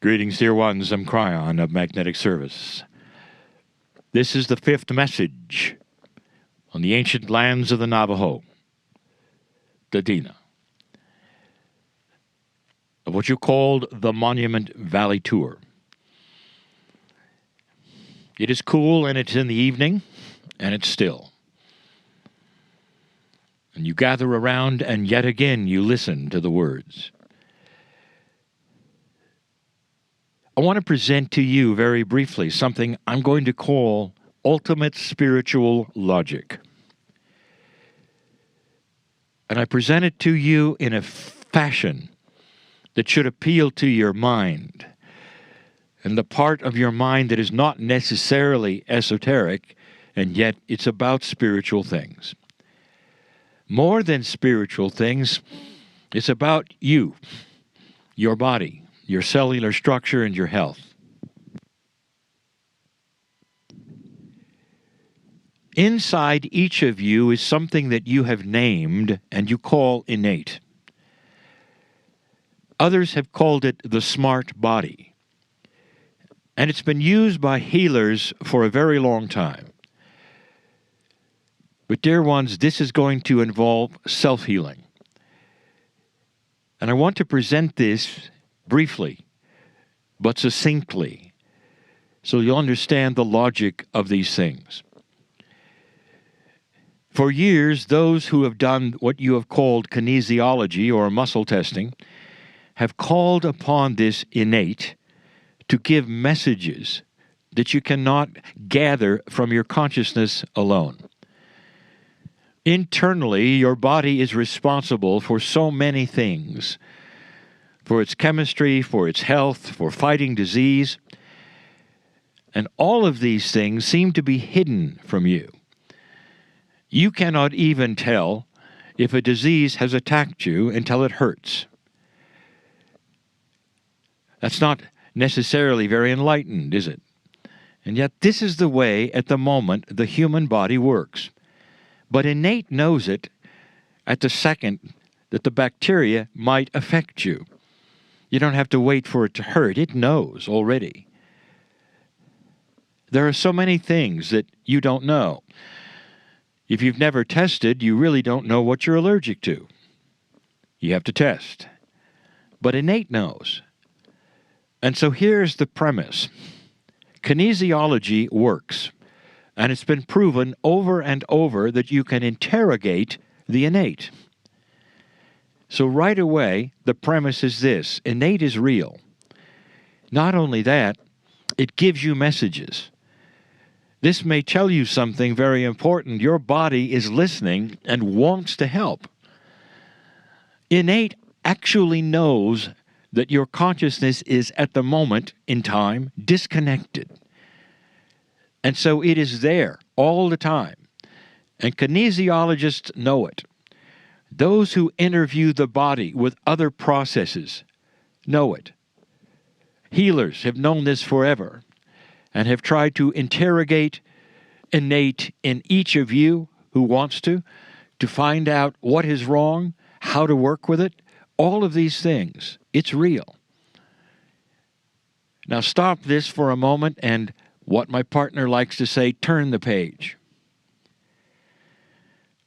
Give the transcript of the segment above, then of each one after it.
Greetings, dear ones. I'm Kryon of Magnetic Service. This is the fifth message on the ancient lands of the Navajo, Dadina, of what you called the Monument Valley Tour. It is cool and it's in the evening and it's still. And you gather around and yet again you listen to the words. I want to present to you very briefly something I'm going to call ultimate spiritual logic. And I present it to you in a fashion that should appeal to your mind, and the part of your mind that is not necessarily esoteric, and yet it's about spiritual things. More than spiritual things, it's about you, your body, your cellular structure, and your health. Inside each of you is something that you have named and you call innate. Others have called it the smart body. And it's been used by healers for a very long time. But dear ones, this is going to involve self-healing. And I want to present this briefly, but succinctly, so you'll understand the logic of these things. For years, those who have done what you have called kinesiology or muscle testing have called upon this innate to give messages that you cannot gather from your consciousness alone. Internally, your body is responsible for so many things, for its chemistry, for its health, for fighting disease. And all of these things seem to be hidden from you. You cannot even tell if a disease has attacked you until it hurts. That's not necessarily very enlightened, is it? And yet this is the way, at the moment, the human body works. But innate knows it at the second that the bacteria might affect you. You don't have to wait for it to hurt. It knows already. There are so many things that you don't know. If you've never tested, you really don't know what you're allergic to. You have to test. But innate knows. And so here's the premise. Kinesiology works. And it's been proven over and over that you can interrogate the innate. So right away, the premise is this: innate is real. Not only that, it gives you messages. This may tell you something very important. Your body is listening and wants to help. Innate actually knows that your consciousness is at the moment in time disconnected. And so it is there all the time. And kinesiologists know it. Those who interview the body with other processes know it. Healers have known this forever and have tried to interrogate innate in each of you who wants to find out what is wrong, how to work with it, all of these things. It's real. Now stop this for a moment and, what my partner likes to say, turn the page.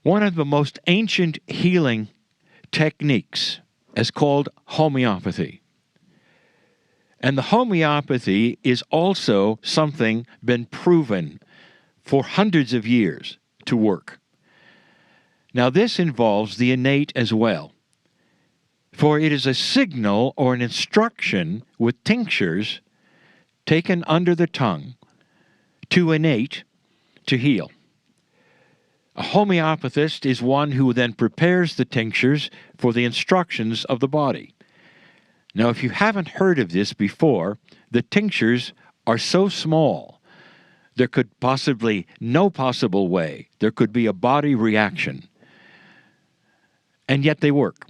One of the most ancient healing techniques is called homeopathy. And the homeopathy is also something been proven for hundreds of years to work. Now this involves the innate as well. For it is a signal or an instruction with tinctures taken under the tongue to innate to heal. A homeopathist is one who then prepares the tinctures for the instructions of the body. Now, if you haven't heard of this before, the tinctures are so small, there could possibly no possible way there could be a body reaction. And yet they work.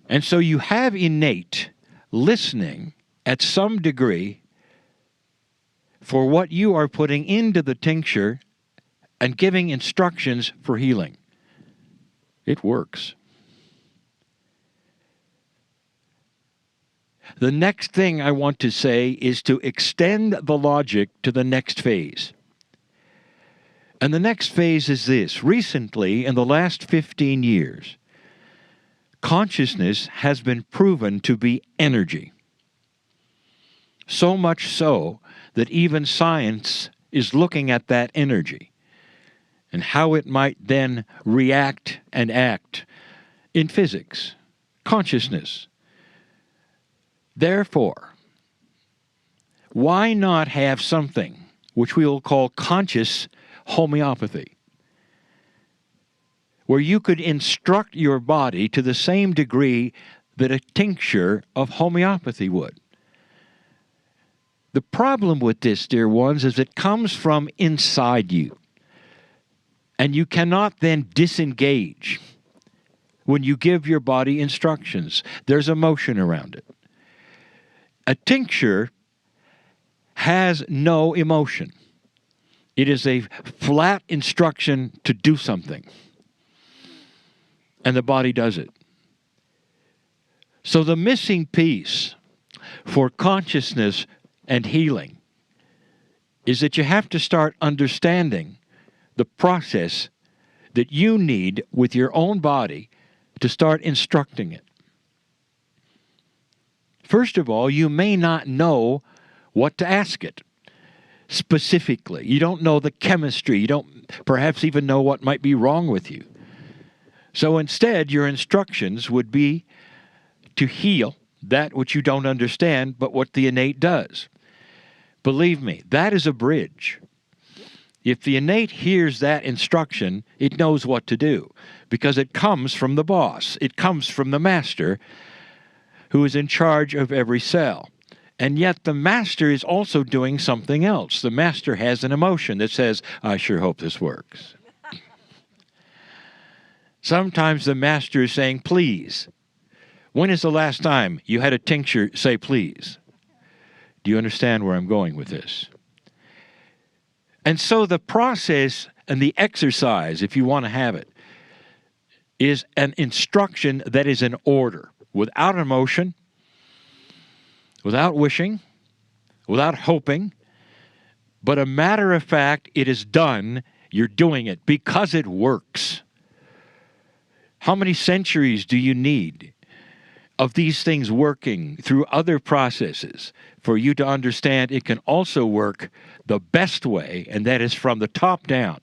And so you have innate listening at some degree for what you are putting into the tincture and giving instructions for healing. It works. The next thing I want to say is to extend the logic to the next phase. And the next phase is this. Recently, in the last 15 years, consciousness has been proven to be energy. So much so that even science is looking at that energy and how it might then react and act in physics, consciousness. Therefore, why not have something which we will call conscious homeopathy, where you could instruct your body to the same degree that a tincture of homeopathy would? The problem with this, dear ones, is it comes from inside you. And you cannot then disengage when you give your body instructions. There's emotion around it. A tincture has no emotion. It is a flat instruction to do something. And the body does it. So the missing piece for consciousness and healing is that you have to start understanding the process that you need with your own body to start instructing it. First of all, you may not know what to ask it specifically. You don't know the chemistry. You don't perhaps even know what might be wrong with you. So instead, your instructions would be to heal that which you don't understand, but what the innate does. Believe me, that is a bridge. If the innate hears that instruction, it knows what to do, because it comes from the boss. It comes from the master who is in charge of every cell. And yet the master is also doing something else. The master has an emotion that says, I sure hope this works. Sometimes the master is saying, please. When is the last time you had a tincture say please? Do you understand where I'm going with this? And so the process and the exercise, if you want to have it, is an instruction that is in order, without emotion, without wishing, without hoping, but a matter of fact, it is done. You're doing it because it works. How many centuries do you need of these things working through other processes for you to understand it can also work the best way, and that is from the top down?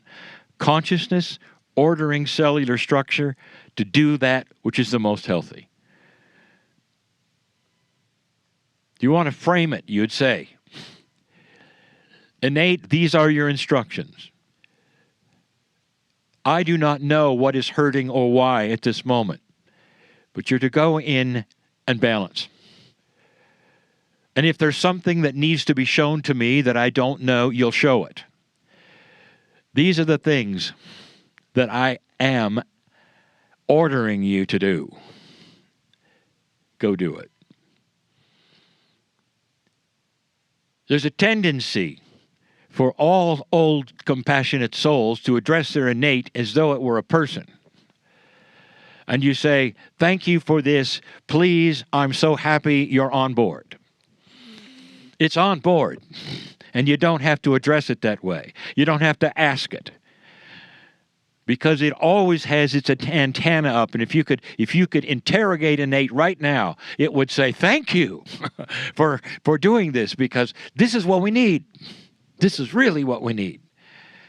Consciousness, ordering cellular structure to do that which is the most healthy. Do you want to frame it? You'd say, innate, these are your instructions. I do not know what is hurting or why at this moment, but you're to go in and balance. And if there's something that needs to be shown to me that I don't know, you'll show it. These are the things that I am ordering you to do. Go do it. There's a tendency for all old compassionate souls to address their innate as though it were a person. And you say, thank you for this. Please, I'm so happy you're on board. It's on board. And you don't have to address it that way. You don't have to ask it. Because it always has its antenna up. And if you could interrogate innate right now, it would say, thank you for doing this, because this is what we need. This is really what we need.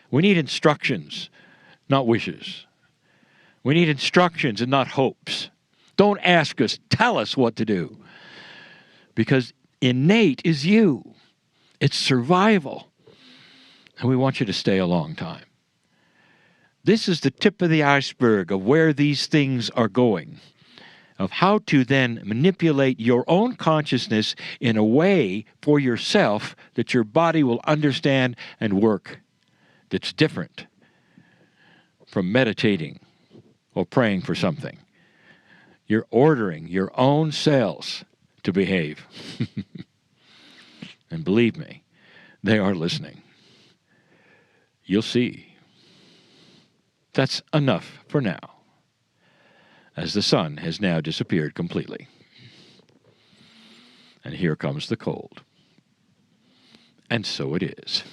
We need instructions, not wishes. We need instructions and not hopes. Don't ask us, tell us what to do. Because innate is you. It's survival. And we want you to stay a long time. This is the tip of the iceberg of where these things are going, of how to then manipulate your own consciousness in a way for yourself that your body will understand and work, that's different from meditating or praying for something. You're ordering your own cells to behave. And believe me, they are listening. You'll see. That's enough for now, as the sun has now disappeared completely. And here comes the cold. And so it is.